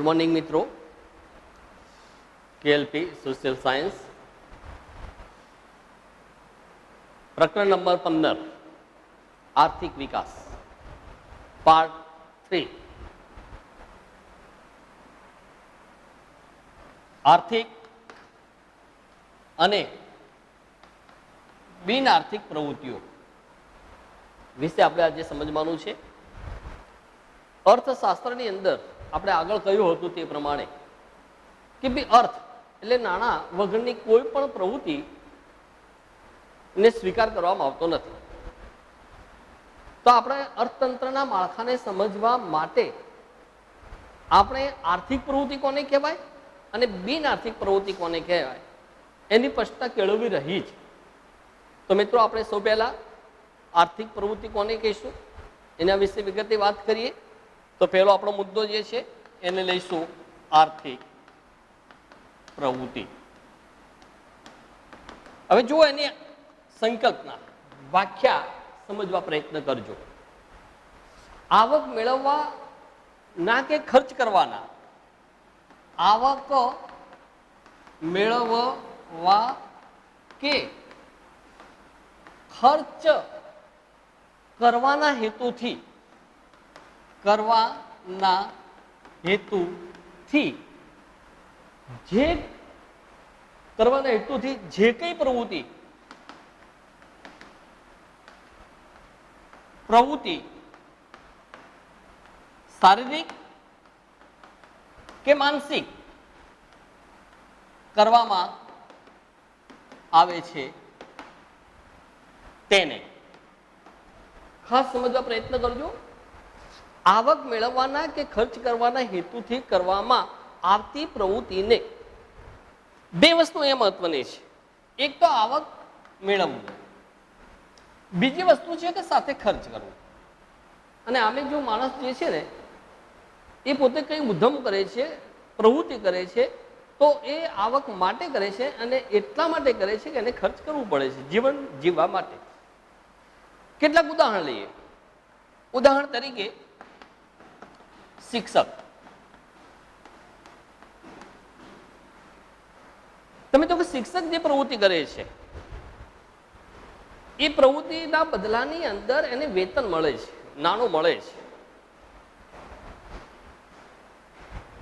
Morning મિત્રો. કેએલપી social science પ્રકરણ number 15 આર્થિક વિકાસ પાર્ટ 3. આર્થિક અને બિન આર્થિક પ્રવૃત્તિઓ વિશે આપણે આજે સમજવાનું છે. અર્થશાસ્ત્રની અંદર આપણે આગળ કહ્યું હતું તે પ્રમાણે કે ભાઈ અર્થ એટલે નાણાં વગરની કોઈ પણ પ્રવૃત્તિ ને સ્વીકાર કરવામાં આવતો નથી. તો આપણે અર્થતંત્રના માળખાને સમજવા માટે આપણે આર્થિક પ્રવૃત્તિ કોને કહેવાય અને બિન આર્થિક પ્રવૃત્તિ કોને કહેવાય એની સ્પષ્ટતા કેળવવી રહી છે. તો મિત્રો આપણે સૌ પહેલા આર્થિક પ્રવૃત્તિ કોને કહીશું એના વિશે વિગતે વાત કરીએ. તો પહેલો આપણો મુદ્દો જે છે એને લઈશું આર્થિક પ્રવૃત્તિ. હવે જો એની સંકલ્પના વ્યાખ્યા સમજવા પ્રયત્ન કરજો. આવક મેળવવા ના કે ખર્ચ કરવાના, આવક મેળવવા કે ખર્ચ કરવાના હેતુથી જે કઈ પ્રવૃત્તિ શારીરિક કે માનસિક કરવામાં આવે છે તેને ખાસ સમજવા પ્રયત્ન કરજો. આવક મેળવવાના કે ખર્ચ કરવાના હેતુથી કરવામાં આવતી પ્રવૃત્તિને બે વસ્તુ એ મહત્વની છે. એક તો આવક મેળવવું, બીજી વસ્તુ છે કે સાથે ખર્ચ કરવો. અને આમે જો માણસ જે છે ને એ પોતે કંઈ ઉદ્યમ કરે છે, પ્રવૃત્તિ કરે છે, તો એ આવક માટે કરે છે અને એટલા માટે કરે છે કે એને ખર્ચ કરવું પડે છે જીવન જીવવા માટે. કેટલાક ઉદાહરણ લઈએ. ઉદાહરણ તરીકે શિક્ષક. તમે તો કે શિક્ષક જે પ્રવૃત્તિ કરે છે એ પ્રવૃત્તિના બદલાની અંદર એને વેતન મળે છે, નાણું મળે છે.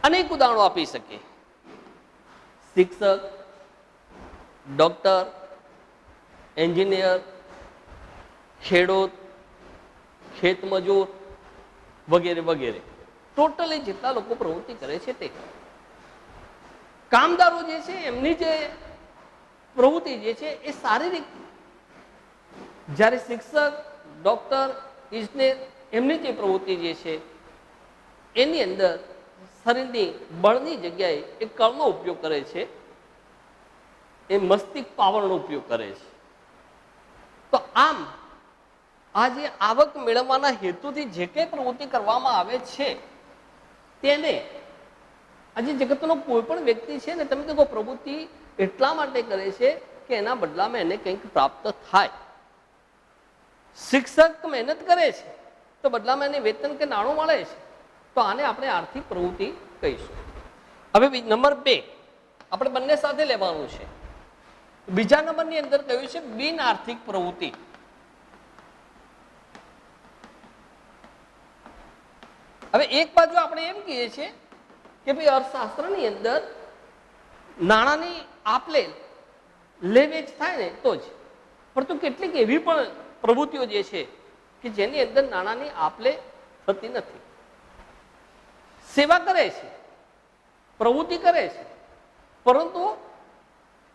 અનેક ઉદાહરણો આપી શકીએ. શિક્ષક, ડોક્ટર, એન્જિનિયર, ખેડૂત, ખેતમજૂર વગેરે વગેરે. ટોટલી જેટલા લોકો પ્રવૃત્તિ કરે છે તે કામદારો જે છે એમની જે પ્રવૃત્તિ જે છે એ શારીરિક, જ્યારે શિક્ષક, ડોક્ટર, ઇજનેર એમની જે પ્રવૃત્તિ જે છે એની અંદર શરીરની બળની જગ્યાએ એ કળનો ઉપયોગ કરે છે, એ મસ્તિષ્ક પાવરનો ઉપયોગ કરે છે. તો આમ આ જે આવક મેળવવાના હેતુથી જે કંઈ પ્રવૃત્તિ કરવામાં આવે છે તેને આજે જગતનો કોઈ પણ વ્યક્તિ છે ને તમે તો પ્રવૃત્તિ એટલા માટે કરે છે કે એના બદલામાં એને કંઈક પ્રાપ્ત થાય. શિક્ષક મહેનત કરે છે તો બદલામાં એને વેતન કે નાણું મળે છે. તો આને આપણે આર્થિક પ્રવૃત્તિ કહીશું. હવે નંબર 2 આપણે બંને સાથે લેવાનું છે. બીજા નંબરની અંદર કહ્યું છે બિન આર્થિક પ્રવૃત્તિ. હવે એક બાજુ આપણે એમ કહીએ છીએ કે ભાઈ અર્થશાસ્ત્રની અંદર નાણાંની આપલે લેવેચ થાય ને તો જ, પરંતુ કેટલીક એવી પણ પ્રવૃત્તિઓ જે છે કે જેની અંદર નાણાંની આપલે થતી નથી. સેવા કરે છે, પ્રવૃત્તિ કરે છે, પરંતુ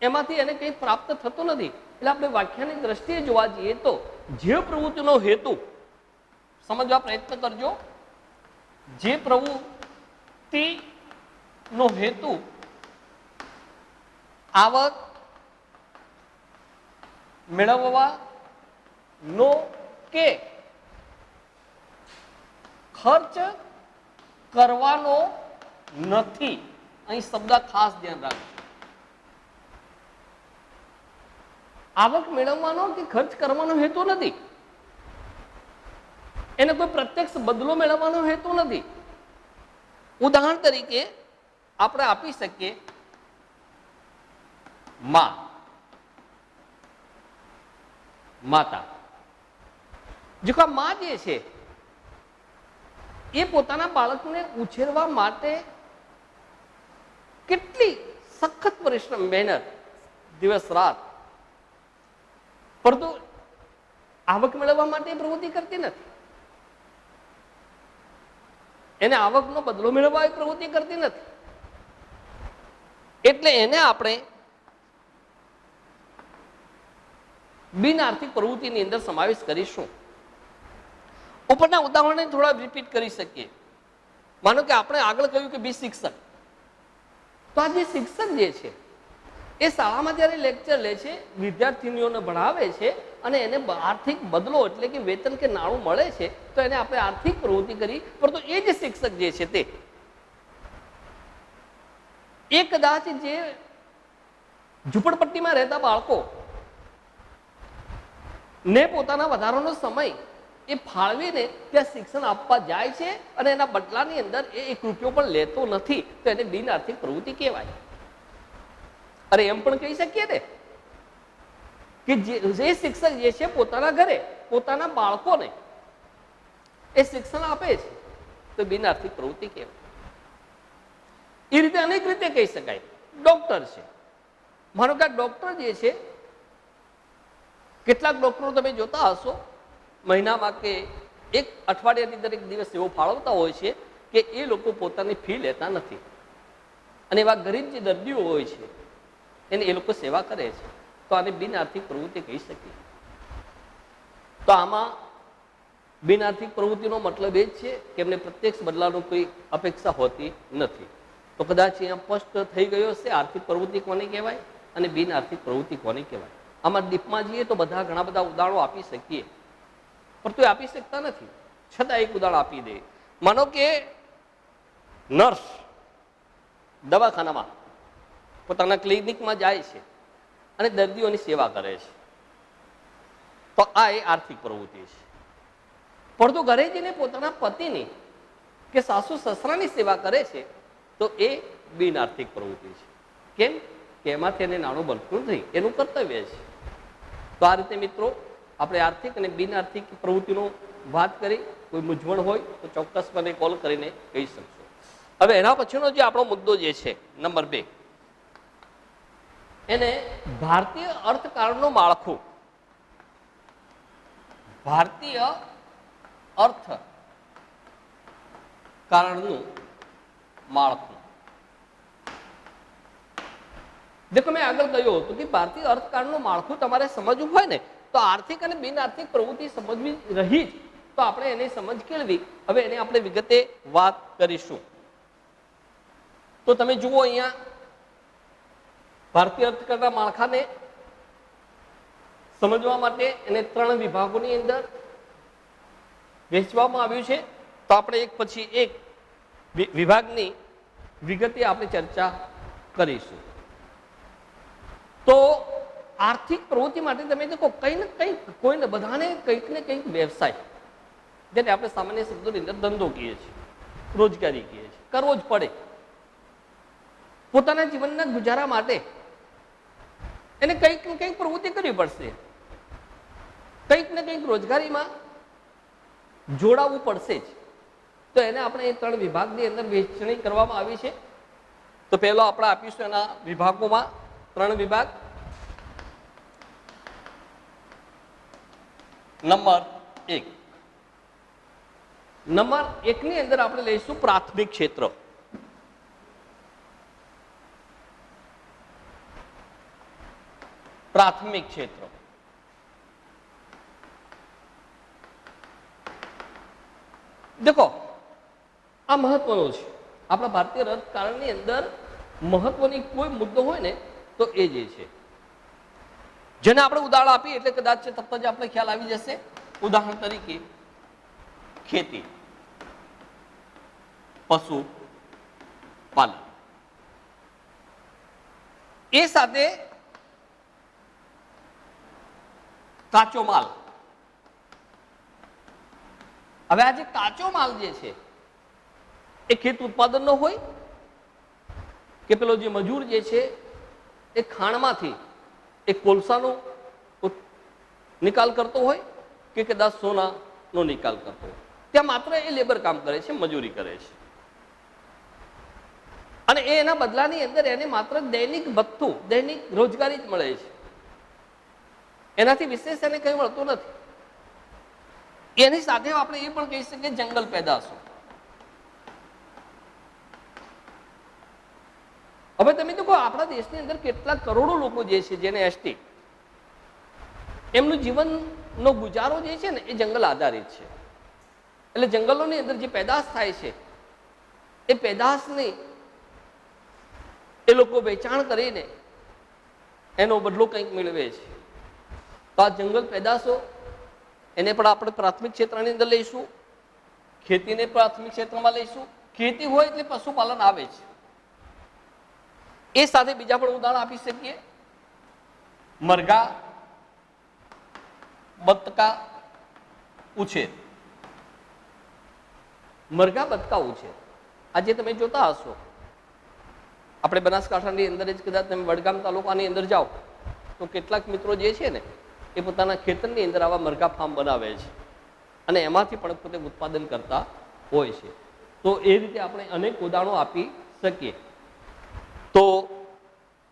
એમાંથી એને કંઈ પ્રાપ્ત થતું નથી. એટલે આપણે વ્યાખ્યાની દ્રષ્ટિએ જોવા જઈએ તો જે પ્રવૃત્તિનો હેતુ સમજવા પ્રયત્ન કરજો. જે પ્રવૃત્તિનો હેતુ આવક મેળવવાનો કે ખર્ચ કરવાનો નથી. અહીં શબ્દ ખાસ ધ્યાન રાખજો. આવક મેળવવાનો કે ખર્ચ કરવાનો હેતુ નથી. એને કોઈ પ્રત્યક્ષ બદલો મેળવવાનો હેતુ નથી. ઉદાહરણ તરીકે આપણે આપી શકીએ માતા. જો કે માં જે છે એ પોતાના બાળકને ઉછેરવા માટે કેટલી સખત પરિશ્રમ, મહેનત, દિવસ રાત, પરંતુ આવક મેળવવા માટે પ્રવૃત્તિ કરતી નથી. એને આવકનો બદલો મેળવવા એ પ્રવૃત્તિ કરતી નથી. એટલે એને આપણે બિન આર્થિક પ્રવૃત્તિની અંદર સમાવેશ કરીશું. ઉપરના ઉદાહરણને થોડા રિપીટ કરી શકીએ. માનો કે આપણે આગળ કહ્યું કે બી શિક્ષક, તો આ જે શિક્ષક જે છે એ શાળામાં જ્યારે લેક્ચર લે છે, વિદ્યાર્થીનીઓને ભણાવે છે અને એને આર્થિક બદલો એટલે કે વેતન કે નાણું મળે છે, તો એને આપણે આર્થિક પ્રવૃત્તિ કરી. પરંતુ એ જ શિક્ષક જે છે તે એ કદાચ જે ઝૂંપડપટ્ટીમાં રહેતા બાળકો ને પોતાના વધારાનો સમય એ ફાળવીને ત્યાં શિક્ષણ આપવા જાય છે અને એના બદલાની અંદર એ 1 રૂપિયો પણ લેતો નથી, તો એને બિન આર્થિક પ્રવૃત્તિ કહેવાય. અરે એમ પણ કહી શકીએ ને કે જે શિક્ષક જે છે પોતાના ઘરે પોતાના બાળકોને એ શિક્ષણ આપે છે, તો બિન આર્થિક પ્રવૃત્તિ કહેવાય. એ રીતે અનેક રીતે કહી શકાય. ડોક્ટર છે, માનો કે આ ડોક્ટર જે છે, કેટલાક ડોક્ટરો તમે જોતા હશો મહિનામાં કે એક અઠવાડિયાની અંદર એક દિવસ એવો ફાળવતા હોય છે કે એ લોકો પોતાની ફી લેતા નથી અને એવા ગરીબ જે દર્દીઓ હોય છે એને એ લોકો સેવા કરે છે, તો આને બિન આર્થિક પ્રવૃત્તિ કહી શકીએ. તો આમાં બિન આર્થિક પ્રવૃત્તિનો મતલબ એ જ છે કે એમને પ્રત્યક્ષ બદલાનો કોઈ અપેક્ષા હોતી નથી. તો કદાચ અહીંયા સ્પષ્ટ થઈ ગયો છે આર્થિક પ્રવૃત્તિ કોને કહેવાય અને બિન આર્થિક પ્રવૃત્તિ કોને કહેવાય. આમાં ડીપમાં જઈએ તો ઘણા બધા ઉદાહરણો આપી શકીએ, પરંતુ એ આપી શકતા નથી. છતાં એક ઉદાહરણ આપી દે. માનો કે નર્સ દવાખાનામાં પોતાના ક્લિનિકમાં જાય છે અને દર્દીઓની સેવા કરે છે, તો આ એ આર્થિક પ્રવૃત્તિ છે. પરંતુ ઘરે જઈને પોતાના પતિની કે સાસુ સસરાની સેવા કરે છે, તો એ બિન આર્થિક પ્રવૃત્તિ છે. કેમ કે એમાંથી એને નાણું બનતું નથી, એનું કર્તવ્ય છે. તો આ રીતે મિત્રો આપણે આર્થિક અને બિન આર્થિક પ્રવૃત્તિનો વાત કરી. કોઈ મૂંઝવણ હોય તો ચોક્કસ મને કોલ કરીને કહી શકશો. હવે એના પછીનો જે આપણો મુદ્દો જે છે નંબર 2, એને ભારતીય અર્થકારણનું માળખું. ભારતીય અર્થકારણનું માળખું. દેખો મેં આગળ કહ્યું હતું કે ભારતીય અર્થકારણનું માળખું તમારે સમજવું હોય ને તો આર્થિક અને બિન આર્થિક પ્રવૃત્તિ સમજવી રહી જ, તો આપણે એની સમજ કેળવી. હવે એને આપણે વિગતે વાત કરીશું. તો તમે જુઓ અહીંયા ભારતીય અર્થકારણના માળખાને સમજવા માટે એને 3 વિભાગોની અંદર વહેંચવામાં આવ્યું છે. તો આપણે એક પછી એક વિભાગની વિગતે આપણે ચર્ચા કરીશું. તો આર્થિક પ્રવૃત્તિ માટે તમે દેખો કંઈ ને કંઈક કોઈને બધાને કંઈક ને કંઈક વ્યવસાય, જેને આપણે સામાન્ય શબ્દોની અંદર ધંધો કહીએ છીએ, રોજગારી કહીએ છીએ, કરવો જ પડે. પોતાના જીવનના ગુજારા માટે એને કંઈક ને કંઈક પ્રવૃત્તિ કરવી પડશે, કંઈક ને કંઈક રોજગારીમાં જોડાવવું પડશે જ. તો એને આપણે એ 3 વિભાગની અંદર વહેંચણી કરવામાં આવી છે. તો પહેલો આપણે આપીશું એના વિભાગોમાં 3 વિભાગ. નંબર 1 ની અંદર આપણે લઈશું પ્રાથમિક ક્ષેત્ર. પ્રાથમિક ક્ષેત્ર દેખો આ મહત્વનું છે. આપણા ભારતીય અર્થકારણની અંદર મહત્વની કોઈ મુદ્દો હોય ને તો એ જે છે, જેને આપણે ઉદાહરણ આપીએ એટલે કદાચ તરત જ આપણે ખ્યાલ આવી જશે. ઉદાહરણ તરીકે ખેતી, પશુપાલન, એ સાથે કાચો માલ. હવે આ જે કાચો માલ જે છે એ ખેત ઉત્પાદનનો હોય કે પેલો જે મજૂર જે છે એ ખાણમાંથી એક કોલસાનો નિકાલ કરતો હોય કે કદાચ સોનાનો નિકાલ કરતો હોય, ત્યાં માત્ર એ લેબર કામ કરે છે, મજૂરી કરે છે, અને એના બદલાની અંદર એને માત્ર દૈનિક ભથ્થું, દૈનિક રોજગારી જ મળે છે, એનાથી વિશેષ એને કંઈ મળતું નથી. એની સાથે આપણે એ પણ કહી શકીએ જંગલ પેદાશો. હવે તમે તો કહો આપણા દેશની અંદર કેટલા કરોડો લોકો જે છે જેને એસટી, એમનું જીવનનો ગુજારો જે છે ને એ જંગલ આધારિત છે. એટલે જંગલોની અંદર જે પેદાશ થાય છે એ પેદાશની એ લોકો વેચાણ કરીને એનો બદલો કંઈક મેળવે છે. તો આ જંગલ પેદાશો એને પણ આપણે પ્રાથમિક ક્ષેત્રની અંદર લઈશું, ખેતીને પ્રાથમિક ક્ષેત્રમાં લઈશું. ખેતી હોય એટલે પશુપાલન આવે છે. એ સાથે બીજા પણ ઉદાહરણ આપી શકીએ, મરઘા, બતકા ઉછેર. મરઘા બતકા ઉછેર આજે તમે જોતા હશો, આપણે બનાસકાંઠાની અંદર જ કદાચ તમે વડગામ તાલુકાની અંદર જાઓ તો કેટલાક મિત્રો જે છે ને એ પોતાના ખેતરની અંદર આવા મરઘા ફાર્મ બનાવે છે અને એમાંથી પણ પોતે ઉત્પાદન કરતા હોય છે. તો એ રીતે આપણે અનેક ઉદાહરણો આપી શકીએ. તો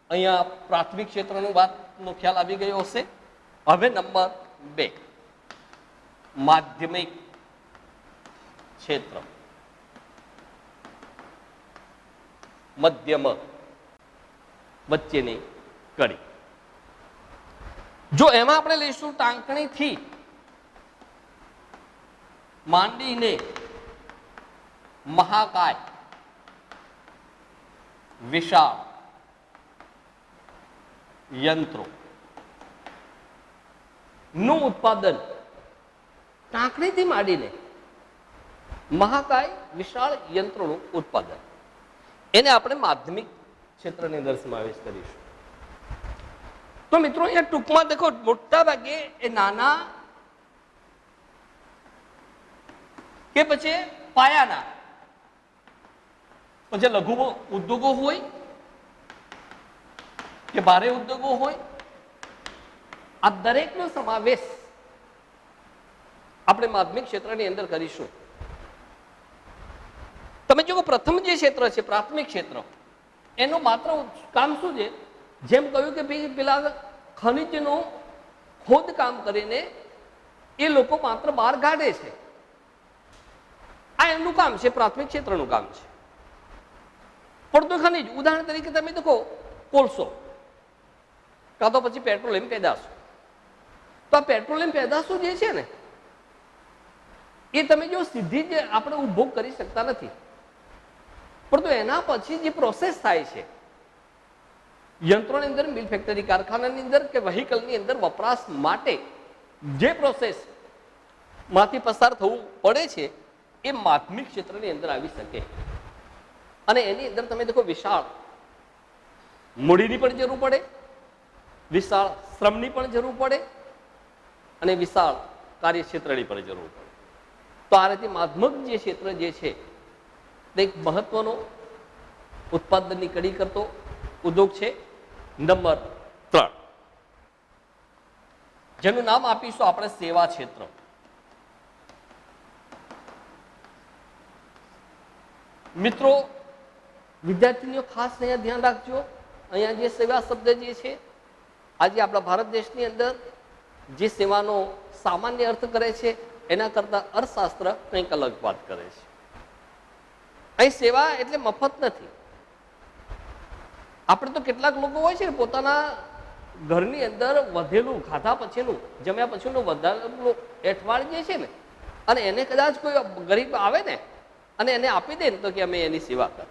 અહીંયા પ્રાથમિક ક્ષેત્રનું વાતનો ખ્યાલ આવી ગયો હશે. હવે નંબર 2, માધ્યમિક ક્ષેત્ર, મધ્યમ, વચ્ચેની કડી. જો એમાં આપણે લઈશું ટાંકણીથી માંડીને મહાકાય, વિશાળ યંત્રો નું ઉત્પાદન, ટાંકણીથી માંડીને મહાકાય વિશાળ યંત્રોનું ઉત્પાદન, એને આપણે માધ્યમિક ક્ષેત્રની અંદર સમાવેશ કરીશું. તો મિત્રો અહીંયા ટૂંકમાં દેખો, મોટા ભાગે એ નાના કે પછી પાયાના, પછી લઘુ ઉદ્યોગો હોય કે ભારે ઉદ્યોગો હોય, આ દરેકનો સમાવેશ આપણે માધ્યમિક ક્ષેત્રની અંદર કરીશું. તમે જો પ્રથમ જે ક્ષેત્ર છે પ્રાથમિક ક્ષેત્ર, એનું માત્ર કામ શું છે? જેમ કહ્યું કે ભાઈ પેલા ખનિજનું ખોદકામ કરીને એ લોકો માત્ર બહાર કાઢે છે, આ એમનું કામ છે, પ્રાથમિક ક્ષેત્રનું કામ છે. પડતું ખનિજ, ઉદાહરણ તરીકે તમે દેખો કોલસો કાં તો પછી પેટ્રોલિયમ પેદાશો. તો આ પેટ્રોલિયમ પેદાશો જે છે ને એ તમે જો સીધી જ આપણે ઉપભોગ કરી શકતા નથી, પરંતુ એના પછી જે પ્રોસેસ થાય છે યંત્રોની અંદર, મિલ ફેક્ટરી, કારખાનાની અંદર કે વ્હીકલની અંદર વપરાશ માટે જે પ્રોસેસ માંથી પસાર થવું પડે છે એ માધ્યમિક ક્ષેત્રની અંદર આવી શકે. અને એની અંદર તમે દેખો વિશાળ મૂડીની પણ જરૂર પડે, વિશાળ શ્રમની પણ જરૂર પડે અને વિશાળ કાર્યક્ષેત્રની પણ જરૂર પડે. તો આ રીતે માધ્યમિક જે ક્ષેત્ર જે છે તે એક મહત્વનો ઉત્પાદનની કડી કરતો ઉદ્યોગ છે. નંબર 3, જેનું નામ આપીશું આપણે સેવા ક્ષેત્ર. મિત્રો, વિદ્યાર્થીઓ ખાસ અહીંયા ધ્યાન રાખજો. અહીંયા જે સેવા શબ્દ જે છે, આજે આપણા ભારત દેશની અંદર જે સેવાનો સામાન્ય અર્થ કરે છે એના કરતા અર્થશાસ્ત્ર કંઈક અલગ વાત કરે છે. અહીં સેવા એટલે મફત નથી. આપણે તો કેટલાક લોકો હોય છે ને પોતાના ઘરની અંદર વધેલું, ખાધા પછીનું, જમ્યા પછીનું વધારેલું એઠવાડ જે છે ને, અને એને કદાચ કોઈ ગરીબ આવે ને અને એને આપી દે ને તો કે અમે એની સેવા કર.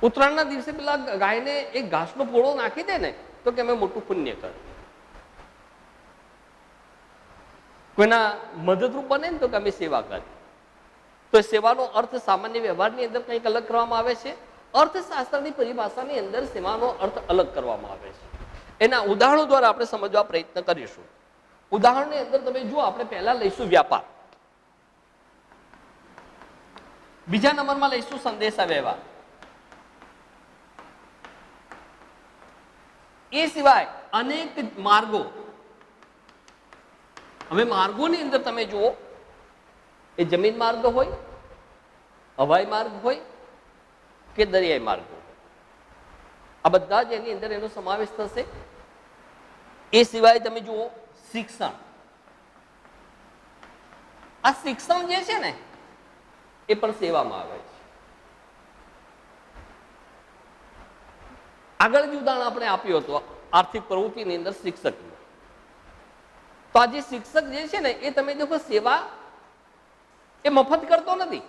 ઉત્તરાયણના દિવસે પેલા ગાયને એક ઘાસનો પોળો નાખી દે ને તો કે અમે મોટું પુણ્ય કર. કોઈના મદદરૂપ બને ને તો કે અમે સેવા કરી. તો સેવાનો અર્થ સામાન્ય વ્યવહારની અંદર કંઈક અલગ કરવામાં આવે છે, અર્થશાસ્ત્રની પરિભાષાની અંદર સેવાનો અર્થ અલગ કરવામાં આવે છે. એના ઉદાહરણો દ્વારા આપણે સમજવા પ્રયત્ન કરીશું. ઉદાહરણની અંદર તમે જુઓ, આપણે પહેલા લઈશું વ્યાપાર, બીજા નંબરમાં લઈશું સંદેશા વ્યવહાર, એ સિવાય અનેક માર્ગો, હવે માર્ગોની અંદર તમે જુઓ, એ જમીન માર્ગ હોય, હવાઈ માર્ગ હોય કે દરિયાઈ માર્ગ હોય, આ બધા જ એની અંદર એનો સમાવેશ થશે. એ સિવાય તમે જુઓ શિક્ષણ. આ શિક્ષણ જે છે ને એ પણ સેવામાં આવે છે. આગળ જ ઉદાહરણ આપણે આપ્યું હતું આર્થિક પ્રવૃત્તિની અંદર શિક્ષકનું. તો આ જે શિક્ષક જે છે ને એ તમે દેખો સેવા એ મફત કરતો નથી.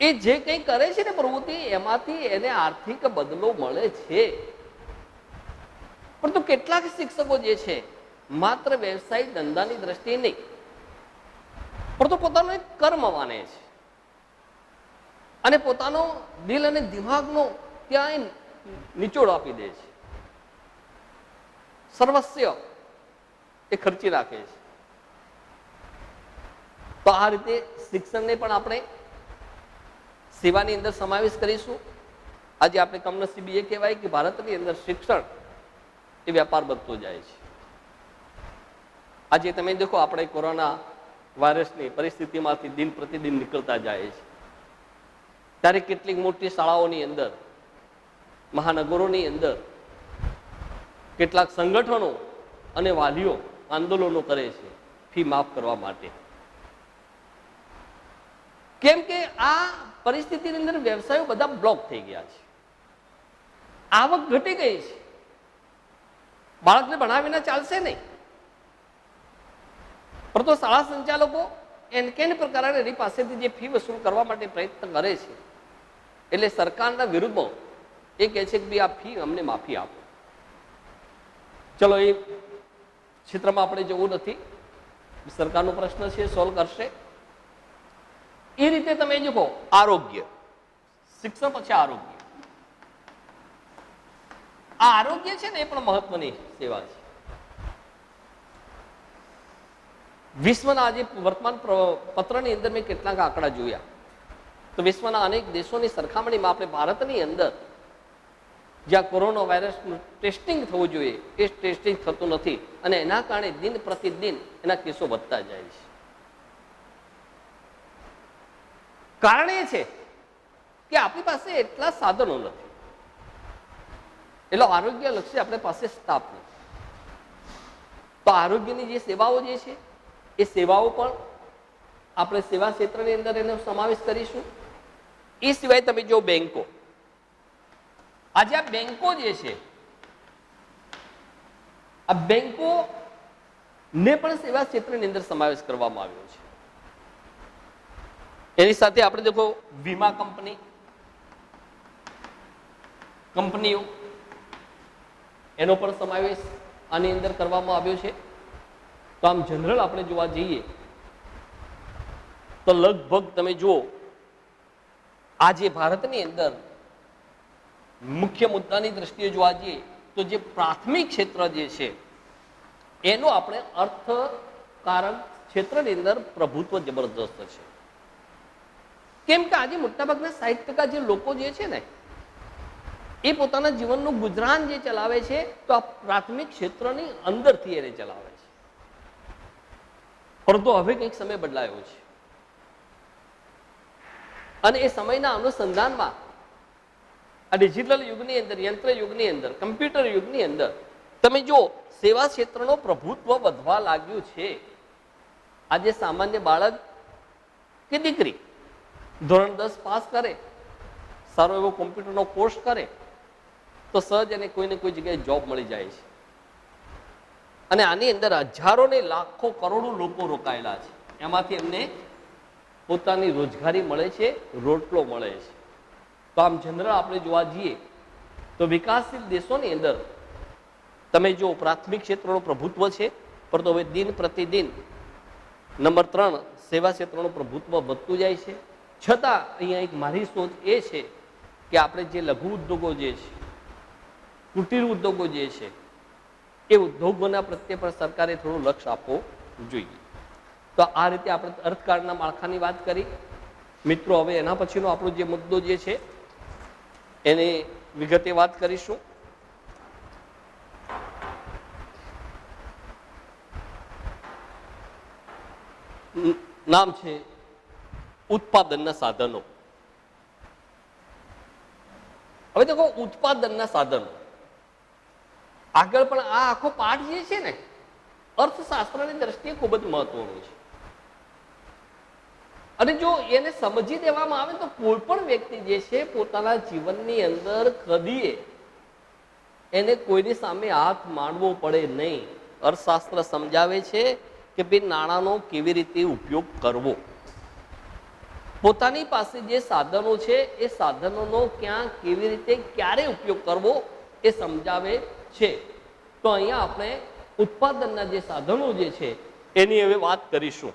એ જે કંઈ કરે છે ને પ્રવૃત્તિ એમાંથી એને આર્થિક બદલો મળે છે. પરંતુ કેટલાક શિક્ષકો જે છે માત્ર વ્યવસાયિક ધંધાની દ્રષ્ટિએ નહીં, પરંતુ પોતાનો એક કર્મ માને છે અને પોતાનો દિલ અને દિમાગનો ત્યાં નિચોડ આપી દે છે. સર્વસ્વ એ ખર્ચી નાખે છે. તો આ રીતે શિક્ષણને પણ આપણે સેવાની અંદર સમાવેશ કરીશું. આજે આપણે કમનસીબી એ કહેવાય કે ભારતની અંદર શિક્ષણ એ વ્યાપાર બનતો જાય છે. આજે તમે દેખો આપણે કોરોના વાયરસની પરિસ્થિતિમાંથી દિન પ્રતિદિન નીકળતા જાય છે, ત્યારે કેટલીક મોટી શાળાઓની અંદર, મહાનગરોની અંદર કેટલાક સંગઠનો અને વાલીઓ આંદોલનો કરે છે ફી માફ કરવા માટે. કેમ કે આ પરિસ્થિતિની અંદર વ્યવસાયો બધા બ્લોક થઈ ગયા છે, આવક ઘટી ગઈ છે, બાળકને ભણાવીને ચાલશે નહીં. પરંતુ શાળા સંચાલકો કેન પ્રકારે એની પાસેથી જે ફી વસૂલ કરવા માટે પ્રયત્ન કરે છે, એટલે સરકારના વિરુદ્ધમાં એ કહે છે કે ભાઈ આ ફી અમને માફી આપો. ચલો, એ ક્ષેત્રમાં આપણે જવું નથી, સરકારનો પ્રશ્ન છે, સોલ્વ કરશે. એ રીતે તમે જુઓ આરોગ્ય, શિક્ષણ પછી આરોગ્ય. આ આરોગ્ય છે ને એ પણ મહત્વની સેવા છે. વિશ્વના આજે વર્તમાન પત્રની અંદર મેં કેટલાક આંકડા જોયા, તો વિશ્વના અનેક દેશોની સરખામણીમાં આપણે ભારતની અંદર જ્યાં કોરોના વાયરસનું ટેસ્ટિંગ થવું જોઈએ એ ટેસ્ટિંગ થતું નથી, અને એના કારણે દિન પ્રતિદિન એના કેસો વધતા જાય છે. કારણ એ છે કે આપણી પાસે એટલા સાધનો નથી, એટલો આરોગ્ય લક્ષી આપણી પાસે સ્ટાફ નથી. તો આરોગ્યની જે સેવાઓ જે છે એ સેવાઓ પણ આપણે સેવા ક્ષેત્રની અંદર એનો સમાવેશ કરીશું. એ સિવાય તમે જો બેંકો, આજે આ બેંકો જે છે, આ બેંકો ને પણ સેવા ક્ષેત્રની અંદર સમાવેશ કરવામાં આવ્યો છે. એની સાથે આપણે દેખો વીમા કંપનીઓ, એનો પણ સમાવેશ આની અંદર કરવામાં આવ્યો છે. તો આમ જનરલ આપણે જોવા જઈએ તો લગભગ તમે જુઓ આજે ભારતની અંદર મુખ્ય મુદ્દાની દ્રષ્ટિએ જોવા જઈએ તો જે પ્રાથમિક ક્ષેત્ર જે છે એનો આપણે અર્થકારક ક્ષેત્રની અંદર પ્રભુત્વ જબરદસ્ત છે. કેમ કે આજે મોટાભાગના 60% જે લોકો જે છે ને એ પોતાના જીવનનું ગુજરાન જે ચલાવે છે તો આ પ્રાથમિક ક્ષેત્રની અંદરથી એને ચલાવે છે. પરંતુ હવે કંઈક સમય બદલાયો છે અને એ સમયના અનુસંધાનમાં આ ડિજિટલ યુગની અંદર, યંત્ર યુગની અંદર, કમ્પ્યુટર યુગની અંદર તમે જો સેવા ક્ષેત્રનો પ્રભુત્વ વધવા લાગ્યું છે. આજે સામાન્ય બાળક કે દીકરી ધોરણ 10 પાસ કરે, સારો એવો કોમ્પ્યુટરનો કોર્સ કરે તો સહજ એને કોઈને કોઈ જગ્યાએ જોબ મળી જાય છે. અને આની અંદર હજારો ને લાખો કરોડો લોકો રોકાયેલા છે, એમાંથી એમને પોતાની રોજગારી મળે છે, રોટલો મળે છે. તો આમ જનરલ આપણે જોવા જઈએ તો વિકાસશીલ દેશોની અંદર તમે જો પ્રાથમિક ક્ષેત્રનો પ્રભુત્વ છે, પરંતુ હવે દિન પ્રતિદિન નંબર 3 સેવા ક્ષેત્રનું પ્રભુત્વ વધતું જાય છે. છતાં અહીંયા એક મારી સોચ એ છે કે આપણે જે લઘુ ઉદ્યોગો જે છે, કુટીર ઉદ્યોગો જે છે, એ ઉદ્યોગોના પ્રત્યે પણ સરકારે થોડું લક્ષ્ય આપવું જોઈએ. તો આ રીતે આપણે અર્થકારણના માળખાની વાત કરી. મિત્રો, હવે એના પછીનો આપણો જે મુદ્દો જે છે એને વિગતે વાત કરીશું. નામ છે ઉત્પાદનના સાધનો. હવે દેખો, ઉત્પાદનના સાધનો આગળ પણ આ આખો પાઠ જે છે ને અર્થશાસ્ત્રની દ્રષ્ટિએ ખૂબ જ મહત્વનું છે. અને જો એને સમજી દેવામાં આવે તો કોઈ પણ વ્યક્તિ જે છે પોતાના જીવનની અંદર કદીએ એને કોઈની સામે હાથ માંડવો પડે નહીં. અર્થશાસ્ત્ર સમજાવે છે કે ભાઈ નાણાંનો કેવી રીતે ઉપયોગ કરવો, પોતાની પાસે જે સાધનો છે એ સાધનોનો ક્યાં કેવી રીતે ક્યારે ઉપયોગ કરવો એ સમજાવે છે. તો અહીંયા આપણે ઉત્પાદનના જે સાધનો જે છે એની હવે વાત કરીશું.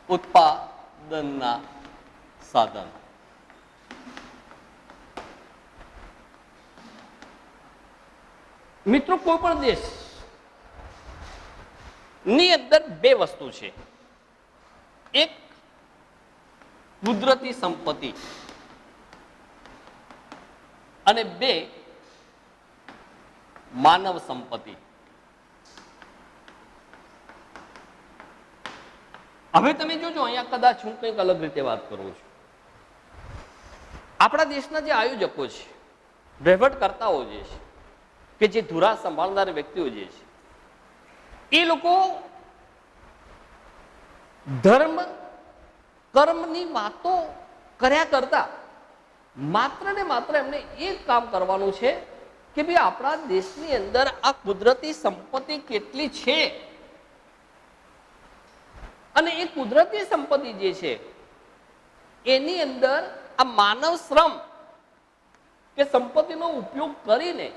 ઉત્પાદનના સાધન. મિત્રો, કોઈ પણ દેશ ની અંદર બે વસ્તુ છે. એક કુદરતી સંપત્તિ અને બે માનવ સંપત્તિ. હવે તમે જોજો, અહીંયા કદાચ હું કંઈક અલગ રીતે વાત કરું છું. આપણા દેશના જે આયોજકો છે, વહીવટકર્તાઓ જે છે, કે જે ધુરા સંભાળનાર વ્યક્તિઓ જે છે, એ લોકો ધર્મ કર્મની વાતો કર્યા કરતા માત્ર ને માત્ર એમને એક કામ કરવાનું છે કે ભાઈ આપણા દેશની અંદર આ કુદરતી સંપત્તિ કેટલી છે અને એ કુદરતી સંપત્તિ જે છે એની અંદર આ માનવ શ્રમ કે સંપત્તિનો ઉપયોગ કરીને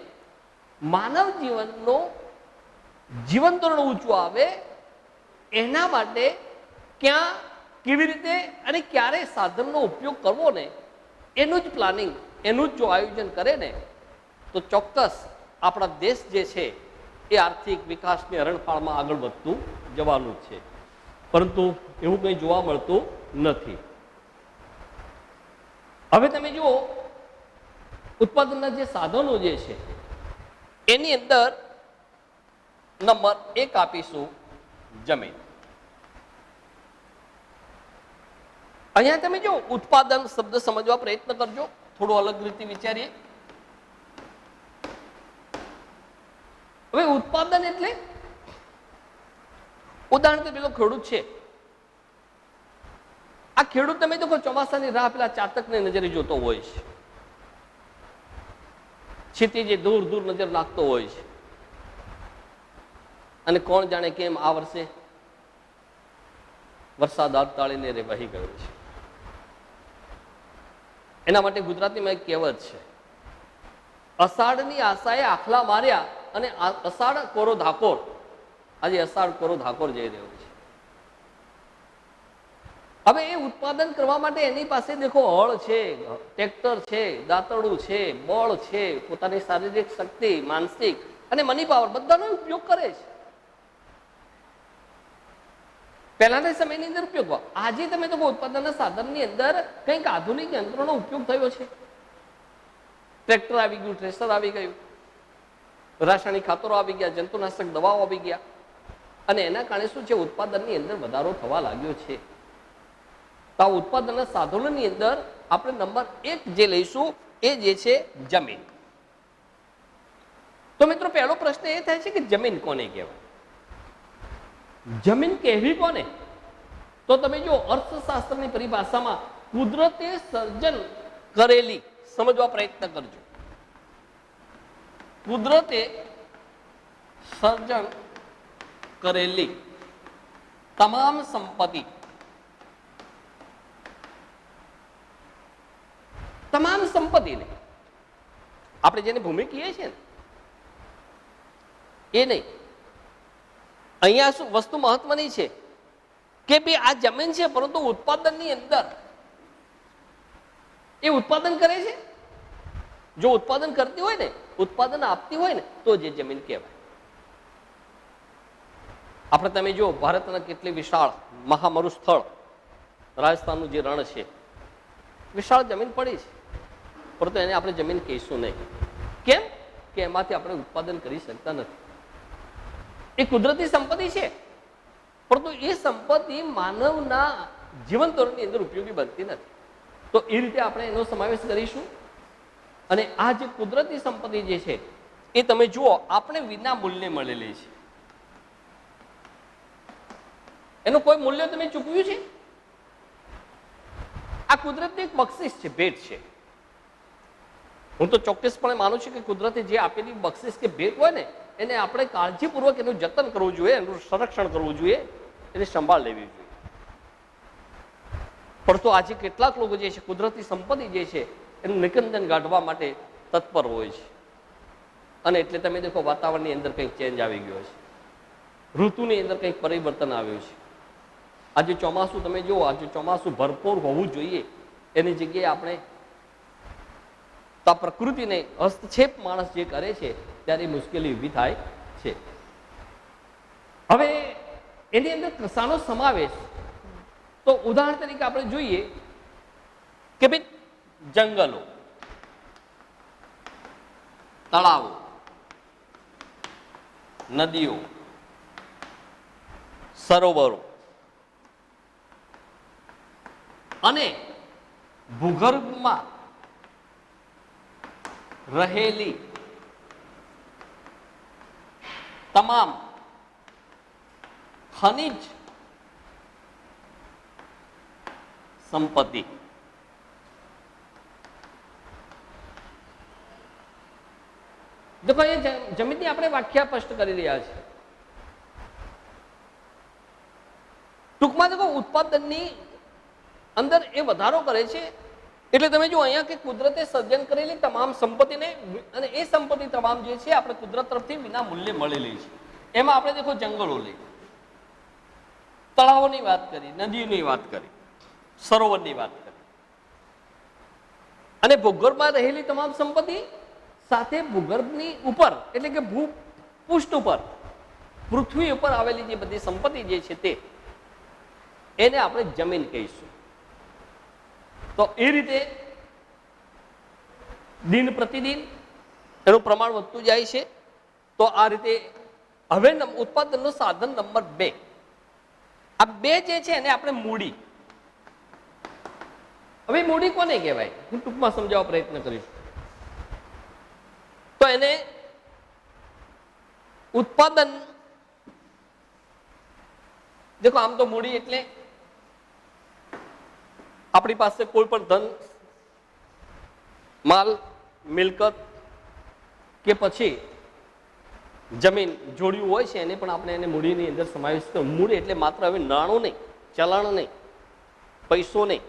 માનવ જીવનનો જીવન ધોરણ ઊંચું આવે એના માટે ક્યાં કેવી રીતે અને ક્યારે સાધનનો ઉપયોગ કરવો ને એનું જ પ્લાનિંગ, એનું જ જો આયોજન કરે ને તો ચોક્કસ આપણા દેશ જે છે એ આર્થિક વિકાસની હરણફાળમાં આગળ વધતું જવાનું જ છે. પરંતુ એવું કંઈ જોવા મળતું નથી. હવે તમે જુઓ, ઉત્પાદનના જે સાધનો જે છે એની અંદર નંબર 1 આપીશું જમીન. અહીંયા તમે જો ઉત્પાદન શબ્દ સમજવા પ્રયત્ન કરજો, થોડું અલગ રીતે વિચારીએ. હવે ઉત્પાદન એટલે ઉદાહરણ તરીકે પેલો ખેડૂત છે. આ ખેડૂત તમે દેખો ચોમાસાની રાહ પેલા ચાતકને નજરે જોતો હોય છે, ક્ષિતિજે દૂર દૂર નજર નાખતો હોય છે અને કોણ જાણે કેમ આ વર્ષે વરસાદ આગતાળીને રે વહી ગયો છે. એના માટે ગુજરાતીમાં એક કહેવત છે, અષાઢની આશાએ આખલા માર્યા અને અષાઢ કોરો ધાકોર. આજે અષાઢ કોરો ધાકોર જઈ રહ્યો છે. હવે એ ઉત્પાદન કરવા માટે એની પાસે દેખો હળ છે, ટ્રેક્ટર છે, દાંતરડું છે, બળ છે, પોતાની શારીરિક શક્તિ, માનસિક અને મની પાવર બધાનો ઉપયોગ કરે છે. પહેલાના સમયની અંદર ઉપયોગ. આજે તમે તો ઉત્પાદનના સાધનની અંદર કંઈક આધુનિક યંત્રોનો ઉપયોગ થયો છે. ટ્રેક્ટર આવી ગયું, થ્રેશર આવી ગયું, રાસાયણિક ખાતરો આવી ગયા, જંતુનાશક દવાઓ આવી ગયા અને એના કારણે શું છે, ઉત્પાદનની અંદર વધારો થવા લાગ્યો છે. તો આ ઉત્પાદનના સાધનોની અંદર આપણે નંબર 1 જે લઈશું એ જે છે જમીન. તો મિત્રો, પહેલો પ્રશ્ન એ થાય છે કે જમીન કોને કહેવાય? જમીન કહેવી કોને? તો તમે જો અર્થશાસ્ત્રની પરિભાષામાં કુદરતે સર્જન કરેલી સમજવા પ્રયત્ન કરજો. કુદરતે સર્જન કરેલી તમામ સંપત્તિ, તમામ સંપત્તિને આપણે જેને ભૂમિ કહીએ છીએ ને એ નહીં. અહીંયા શું વસ્તુ મહત્વની છે કે ભાઈ આ જમીન છે પરંતુ ઉત્પાદનની અંદર એ ઉત્પાદન કરે છે. જો ઉત્પાદન કરતી હોય ને, ઉત્પાદન આપતી હોય ને તો જે જમીન કહેવાય. આપણે તમે જો ભારતના કેટલી વિશાળ મહામરુસ્થળ રાજસ્થાનનું જે રણ છે, વિશાળ જમીન પડી છે. પરંતુ એને આપણે જમીન કહીશું નહીં. કેમ કે એમાંથી આપણે ઉત્પાદન કરી શકતા નથી. એ કુદરતી સંપત્તિ છે, પરંતુ એ સંપત્તિ માનવના જીવન ધોરણની અંદર ઉપયોગી બનતી નથી. તો એ રીતે આપણે એનો સમાવેશ કરીશું. અને આ જે કુદરતી સંપત્તિ જે છે એ તમે જુઓ, આપણે વિના મૂલ્યે મળેલી છે. એનું કોઈ મૂલ્ય તમે ચૂકવ્યું છે? આ કુદરતની એક બક્ષિસ છે, ભેટ છે. હું તો ચોક્કસપણે માનું છું કે કુદરતે જે આપેલી બક્ષિસ કે ભેટ હોય ને, એને આપણે કાળજીપૂર્વક એનું જતન કરવું જોઈએ, એનું સંરક્ષણ કરવું જોઈએ, એની સંભાળ લેવી જોઈએ. પરંતુ આજે કેટલાક લોકો જે છે કુદરતી સંપત્તિ જે છે એનું નિકંદન કાઢવા માટે તત્પર હોય છે. અને એટલે તમે દેખો, વાતાવરણની અંદર કંઈક ચેન્જ આવી ગયો છે, ઋતુની અંદર કંઈક પરિવર્તન આવ્યું છે. આજે ચોમાસું તમે જુઓ, આજે ચોમાસું ભરપૂર હોવું જોઈએ, એની જગ્યાએ આપણે તો પ્રકૃતિને હસ્તક્ષેપ માણસ જે કરે છે ત્યારે મુશ્કેલી ઊભી થાય છે. હવે એની અંદર કશાનો સમાવેશ, તો ઉદાહરણ તરીકે આપણે જોઈએ કે ભાઈ જંગલો, તળાવો, નદીઓ, સરોવરો અને ભૂગર્ભમાં રહેલી તમામ ખનિજ સંપત્તિ, देखो ये जमीन આપણે વ્યાખ્યા સ્પષ્ટ કરી રહ્યા છે. ટૂંકમાં देखो ઉત્પાદનની અંદર એ વધારો કરે છે. એટલે તમે જો અહીંયા કે કુદરતે સર્જન કરેલી તમામ સંપત્તિને, અને એ સંપત્તિ તમામ જે છે આપણે કુદરત તરફથી વિના મૂલ્યે મળેલી છે. એમાં આપણે देखो જંગલો લઈ, તળાવોની વાત કરી, નદીઓની વાત કરી, સરોવરની વાત કરી, અને ભૂગર્ભમાં રહેલી તમામ સંપત્તિ સાથે ભૂગર્ભની ઉપર એટલે કે ભૂપૃષ્ઠ ઉપર, પૃથ્વી ઉપર આવેલી જે બધી સંપત્તિ જે છે તે, એને આપણે જમીન કહીશું. તો એ રીતે દિન પ્રતિદિન એનું પ્રમાણ વધતું જાય છે. તો આ રીતે હવે ઉત્પાદનનું સાધન નંબર 2, આ 2 જે છે એને આપણે મૂડી. હવે મૂડી કોને કહેવાય, હું ટૂંકમાં સમજાવવા પ્રયત્ન કરીશ. તો એને ઉત્પાદન, દેખો આમ તો મૂડી એટલે આપણી પાસે કોઈ પણ ધન, માલ, મિલકત કે પછી જમીન જોડ્યું હોય છે એને પણ આપણે એને મૂડીની અંદર સમાવેશ કર્યો. મૂડી એટલે માત્ર હવે નાણું નહીં, ચલણ નહીં, પૈસો નહીં,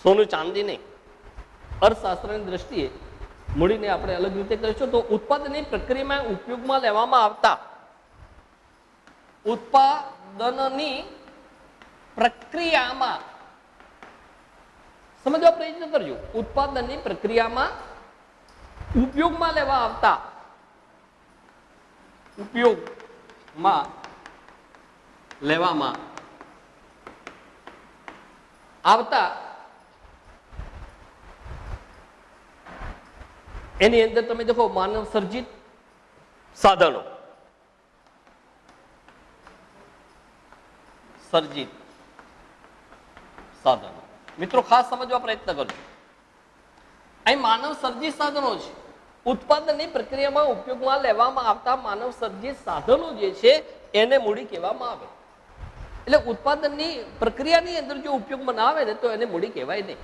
સોનું ચાંદી નહીં. અર્થશાસ્ત્રની દ્રષ્ટિએ મૂડીને આપણે અલગ રીતે કરીશું. તો ઉત્પાદનની પ્રક્રિયામાં ઉપયોગમાં લેવામાં આવતા, ઉત્પાદનની પ્રક્રિયામાં સમજવા પ્રયત્ન કરજો. ઉત્પાદનની પ્રક્રિયામાં ઉપયોગમાં લેવા આવતા, ઉપયોગમાં લેવામાં આવતા એની અંદર તમે દેખો માનવ સર્જિત સાધનો, સર્જિત સાધનો. મિત્રો ખાસ સમજવા પ્રયત્ન કરજો. અહીં માનવ સર્જિત સાધનો છે. ઉત્પાદનની પ્રક્રિયામાં ઉપયોગમાં લેવામાં આવતા માનવ સર્જિત સાધનો જે છે એને મૂડી કહેવામાં આવે. એટલે ઉત્પાદનની પ્રક્રિયાની અંદર જો ઉપયોગમાં ના આવે ને તો એને મૂડી કહેવાય નહીં.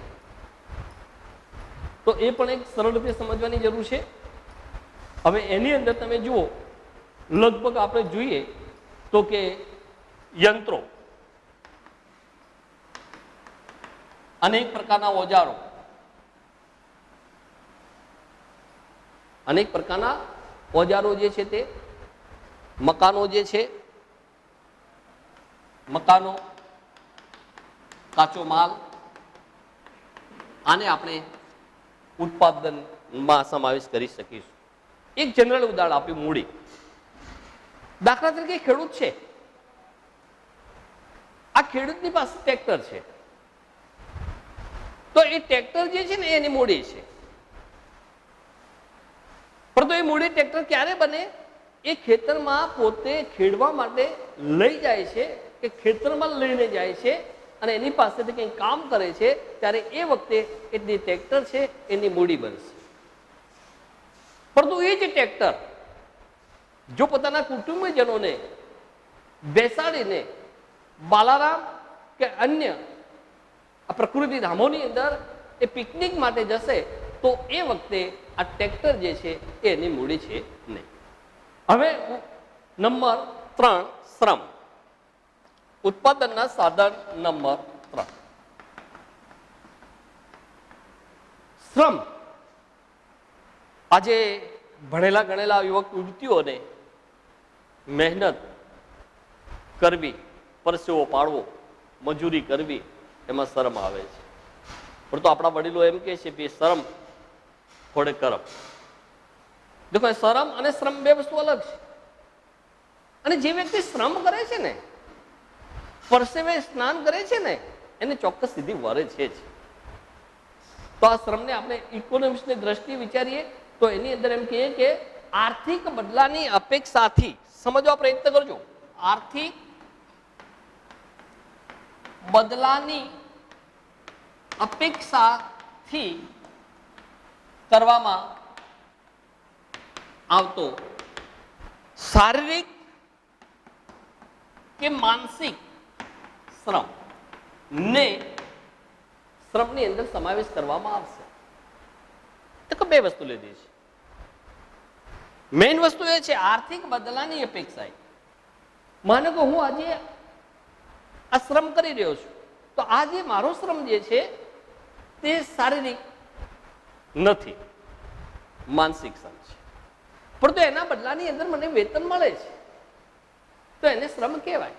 તો એ પણ એક સરળ રીતે સમજવાની જરૂર છે. હવે એની અંદર તમે જુઓ, લગભગ આપણે જોઈએ તો કે યંત્રો, અનેક પ્રકારના ઓજારો, અનેક પ્રકારના ઓજારો જે છે તે, મકાનો જે છે, મકાનો, કાચો માલ, આને આપણે ઉત્પાદનમાં સમાવેશ કરી શકીશું. એક જનરલ ઉદાહરણ આપ્યું, મૂડી. દાખલા તરીકે ખેડૂત છે, આ ખેડૂતની પાસે ટ્રેક્ટર છે. તો એ ટ્રેક્ટર જે છે ને એની મૂડી છે. પરંતુ એ મૂડી ટ્રેક્ટર ક્યારે બને? એ ખેતરમાં પોતે ખેડવા માટે લઈ જાય છે કે ખેતરમાં લઈને જાય છે અને એની પાસેથી કંઈ કામ કરે છે ત્યારે એ વખતે એ જે ટ્રેક્ટર છે એની મૂડી બનશે. પરંતુ એ જ ટ્રેક્ટર જો પોતાના કુટુંબીજનોને બેસાડીને બાલારામ કે અન્ય આ પ્રકૃતિ ધામોની અંદર એ પિકનિક માટે જશે તો એ વખતે આ ટ્રેક્ટર જે છે એની મૂડી છે નહીં. હવે નંબર 3, શ્રમ. ઉત્પાદનના સાધન નંબર 3, શ્રમ. આજે ભણેલા ગણેલા યુવક યુવતીઓને મહેનત કરવી, પરસેવો પાડવો, મજૂરી કરવી એમાં શરમ આવે છે. પરંતુ આપણા વડીલો એમ કહે છે કે શરમ થોડે કરમ. દેખો, શરમ અને શ્રમ બે વસ્તુ અલગ છે. અને જે વ્યક્તિ શ્રમ કરે છે ને, પરસેવે સ્નાન કરે છે ને, એને ચોક્કસ સીધી વરે છે જ. તો આ શ્રમને આપણે ઇકોનોમિક્સની દ્રષ્ટિએ વિચારીએ તો એની અંદર એમ કહીએ કે આર્થિક બદલાની અપેક્ષાથી, સમજવા પ્રયત્ન કરજો, આર્થિક બદલાની અપેક્ષાથી કરવામાં આવતો શારીરિક કે માનસિક શ્રમ ને શ્રમની અંદર સમાવેશ કરવામાં આવશે. તો બે વસ્તુ લીધી છે. મેઇન વસ્તુ એ છે આર્થિક બદલાની અપેક્ષા. માનો કે હું આજે આ શ્રમ કરી રહ્યો છું તો આ જે મારો શ્રમ જે છે તે શારીરિક નથી, માનસિક શ્રમ છે. પરંતુ એના બદલાની અંદર મને વેતન મળે છે તો એને શ્રમ કહેવાય.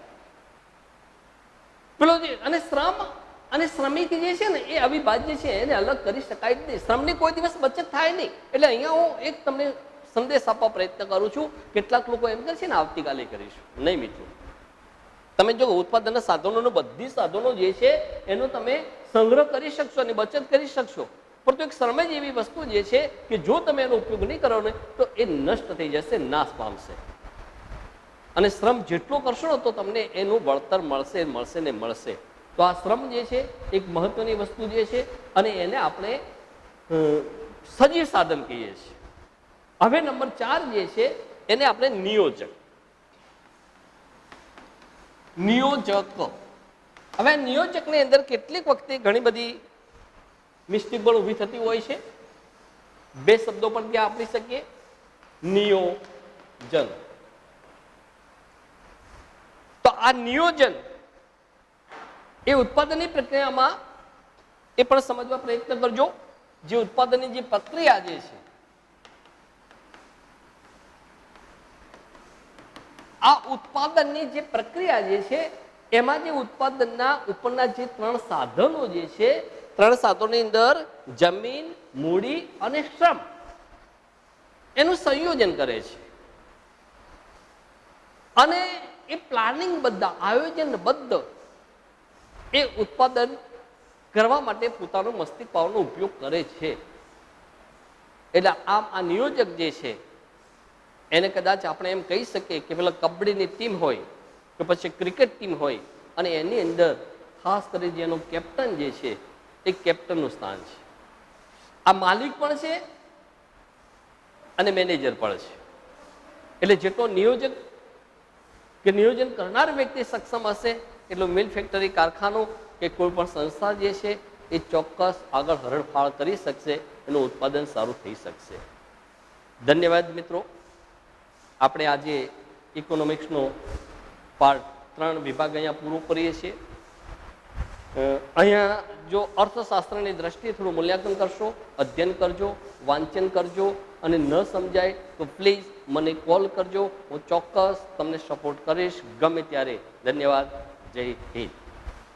પેલો જે અને શ્રમ અને શ્રમિક જે છે ને એ અવિભાજ્ય છે, એને અલગ કરી શકાય જ નહીં. શ્રમની કોઈ દિવસ બચત થાય નહીં. એટલે અહીંયા હું એક તમને સંદેશ આપવા પ્રયત્ન કરું છું. કેટલાક લોકો એમ કહે છે ને આવતીકાલે કરીશું. નહીં મિત્રો, તમે જો ઉત્પાદનના સાધનોનો બધી સાધનો જે છે એનો તમે સંગ્રહ કરી શકશો અને બચત કરી શકશો. પરંતુ એક શ્રમ જ એવી વસ્તુ જે છે કે જો તમે એનો ઉપયોગ નહીં કરો ને તો એ નષ્ટ થઈ જશે, નાશ પામશે. અને શ્રમ જેટલો કરશો ને તો તમને એનું વળતર મળશે મળશે ને મળશે. તો આ શ્રમ જે છે એક મહત્વની વસ્તુ જે છે અને એને આપણે સજીવ સાધન કહીએ છીએ. હવે નંબર 4 જે છે એને આપણે નિયોજક. નિયોજક. હવે નિયોજકની અંદર કેટલીક વખતે ઘણી બધી મિસ્ટેક પણ ઊભી થતી હોય છે. બે શબ્દો પણ ત્યાં આપી શકીએ. નિયોજન. તો આ નિયોજન એ ઉત્પાદનની પ્રક્રિયામાં એ પણ સમજવા પ્રયત્ન કરજો. જે ઉત્પાદનની જે પ્રક્રિયા જે છે આ ઉત્પાદનની જે પ્રક્રિયા જે છે એમાં જે ઉત્પાદનના ઉપરના જે 3 સાધનો જે છે, 3 સાધનોની અંદર જમીન, મૂડી અને શ્રમ એનું સંયોજન કરે છે. અને એ પ્લાનિંગ બધા આયોજનબદ્ધ એ ઉત્પાદન કરવા માટે પોતાનો મસ્તિષ્ક પાવરનો ઉપયોગ કરે છે. એટલે આમ આ નિયોજક જે છે એને કદાચ આપણે એમ કહી શકીએ કે પેલા કબડ્ડીની ટીમ હોય કે પછી ક્રિકેટ ટીમ હોય અને એની અંદર ખાસ કરી જેનો કેપ્ટન જે છે એ કેપ્ટનનું સ્થાન છે. આ માલિક પણ છે અને મેનેજર પણ છે. એટલે જેટલો નિયોજક કે નિયોજન કરનાર વ્યક્તિ સક્ષમ હશે એટલું મિલ ફેક્ટરી, કારખાનું કે કોઈ પણ સંસ્થા જે છે એ ચોક્કસ આગળ હરણફાળ કરી શકશે, એનું ઉત્પાદન સારું થઈ શકશે. ધન્યવાદ મિત્રો. આપણે આજે ઇકોનોમિક્સનો પાર્ટ 3 વિભાગ અહીંયા પૂરો કરીએ છીએ. અહીંયા જો અર્થશાસ્ત્રની દ્રષ્ટિએ થોડું મૂલ્યાંકન કરશો, અધ્યયન કરજો, વાંચન કરજો અને ન સમજાય તો પ્લીઝ મને કોલ કરજો. હું ચોક્કસ તમને સપોર્ટ કરીશ ગમે ત્યારે. ધન્યવાદ. જય હિન્દ.